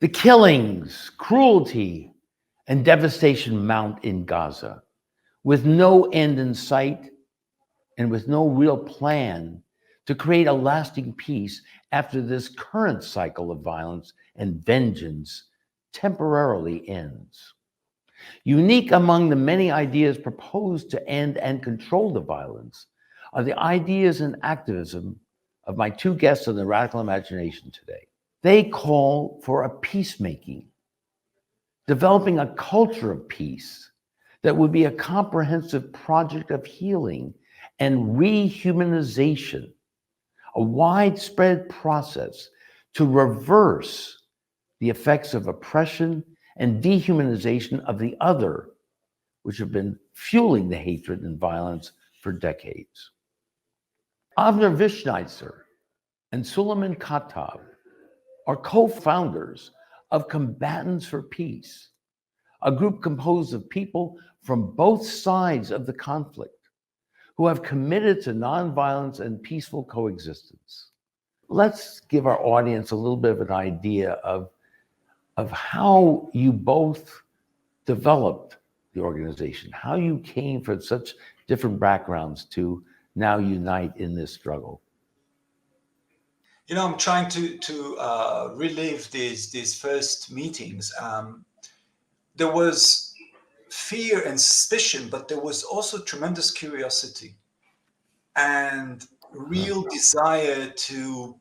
The killings, cruelty, and devastation mount in Gaza with no end in sight and with no real plan to create a lasting peace after this current cycle of violence and vengeance temporarily ends. Unique among the many ideas proposed to end and control the violence are the ideas and activism of my two guests on the Radical Imagination today. They call for a peacemaking, developing a culture of peace that would be a comprehensive project of healing and rehumanization, a widespread process to reverse the effects of oppression and dehumanization of the other, which have been fueling the hatred and violence for decades. Avner Wishnitzer and Sulaiman Khatib are co-founders of Combatants for Peace, a group composed of people from both sides of the conflict who have committed to nonviolence and peaceful coexistence. Let's give our audience a little bit of an idea of how you both developed the organization, how you came from such different backgrounds to now unite in this struggle. You know, I'm trying to relive these first meetings. There was fear and suspicion, but there was also tremendous curiosity and real desire to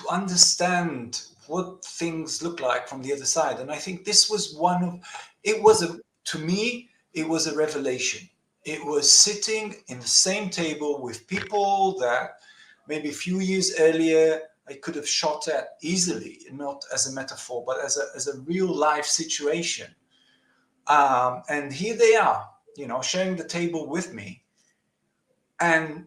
understand what things look like from the other side. And I think this was to me, it was a revelation. It was sitting in the same table with people that maybe a few years earlier I could have shot at easily, not as a metaphor, but as a real life situation. And here they are, you know, sharing the table with me. And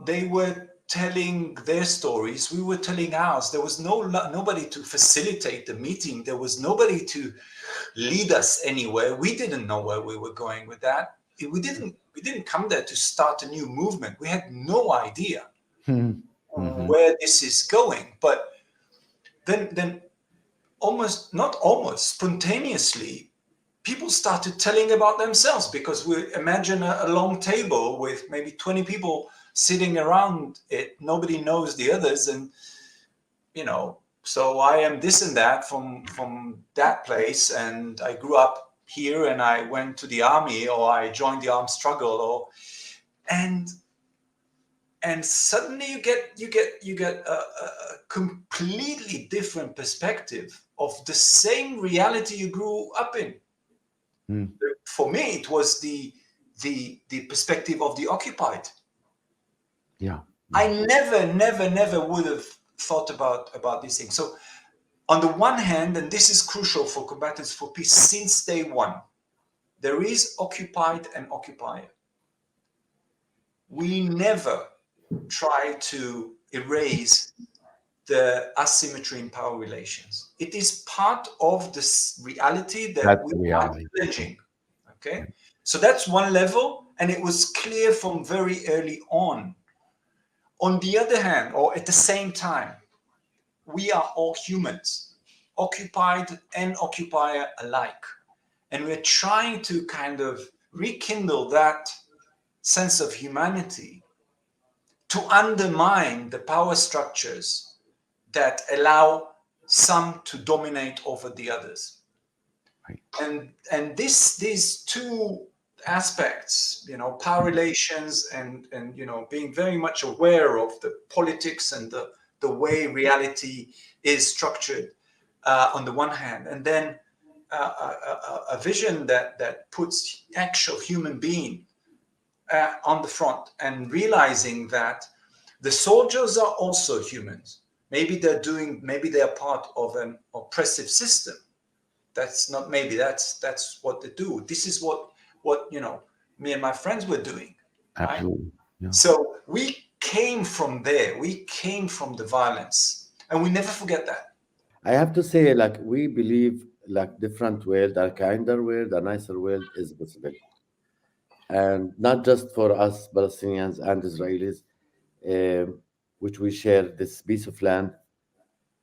they were telling their stories, we were telling ours. There was nobody to facilitate the meeting. There was nobody to lead us anywhere. We didn't know where we were going with that. We didn't come there to start a new movement. We had no idea where this is going. But then spontaneously, people started telling about themselves, because we imagine a long table with maybe 20 people sitting around it. Nobody knows the others. And, you know, so I am this and that from that place. And I grew up here and I went to the army, or I joined the armed struggle, and suddenly you get a completely different perspective of the same reality you grew up in. For me, it was the perspective of the occupied. Yeah. I never would have thought about these things. So on the one hand, and this is crucial for Combatants for Peace since day one, there is occupied and occupier. We never try to erase the asymmetry in power relations. It is part of this reality that we are challenging. Okay, so that's one level, and it was clear from very early on. On the other hand, or at the same time, we are all humans, occupied and occupier alike, and we're trying to kind of rekindle that sense of humanity to undermine the power structures that allow some to dominate over the others. Right. And these two aspects, you know, power relations and you know, being very much aware of the politics and the way reality is structured on the one hand, and then a vision that puts actual human being on the front, and realizing that the soldiers are also humans. Maybe they are part of an oppressive system. That's what they do. This is what you know, me and my friends were doing. Absolutely. Right? Yeah. So we came from there. We came from the violence, and we never forget that. I have to say, like, we believe like different world, a kinder world, a nicer world is possible. And not just for us Palestinians and Israelis, which we share this piece of land.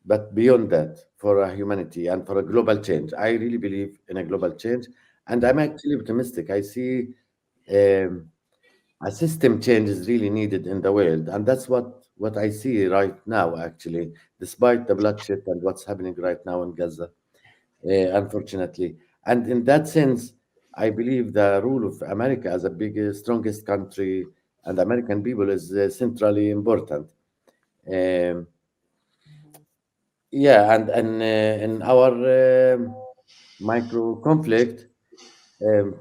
but beyond that, for humanity and for a global change. I really believe in a global change, and I'm actually optimistic. I see um, a system change is really needed in the world, and that's what I see right now. Actually, despite the bloodshed and what's happening right now in Gaza, unfortunately, and in that sense, I believe the role of America as a big, strongest country and American people is centrally important. Um, yeah, and in our micro conflict, um,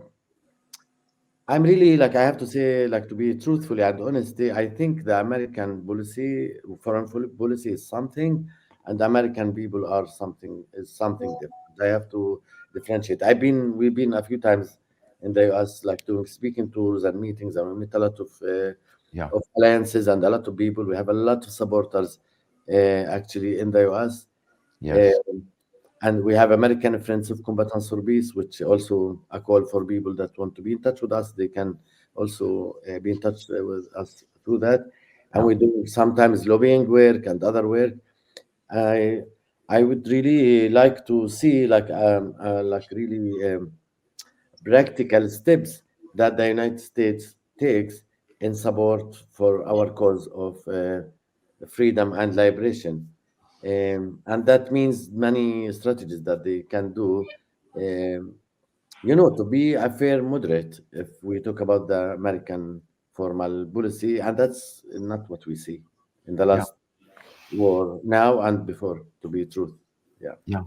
I'm really like I have to say like to be truthfully and honestly, I think the American policy, policy is something, and the American people are something different. I have to differentiate. We've been a few times in the US like doing speaking tours and meetings, and we meet a lot Yeah. of alliances and a lot of people. We have a lot of supporters actually in the US. Yes. And we have American Friends of Combatants for Peace, which also a call for people that want to be in touch with us. They can also be in touch with us through that. And Yeah. we do sometimes lobbying work and other work. I I would really like to see like really practical steps that the United States takes in support for our cause of freedom and liberation. And that means many strategies that they can do, um, to be a fair moderate if we talk about the American formal policy, and that's not what we see in the Yeah. last war now and before, to be truth. Yeah. Yeah.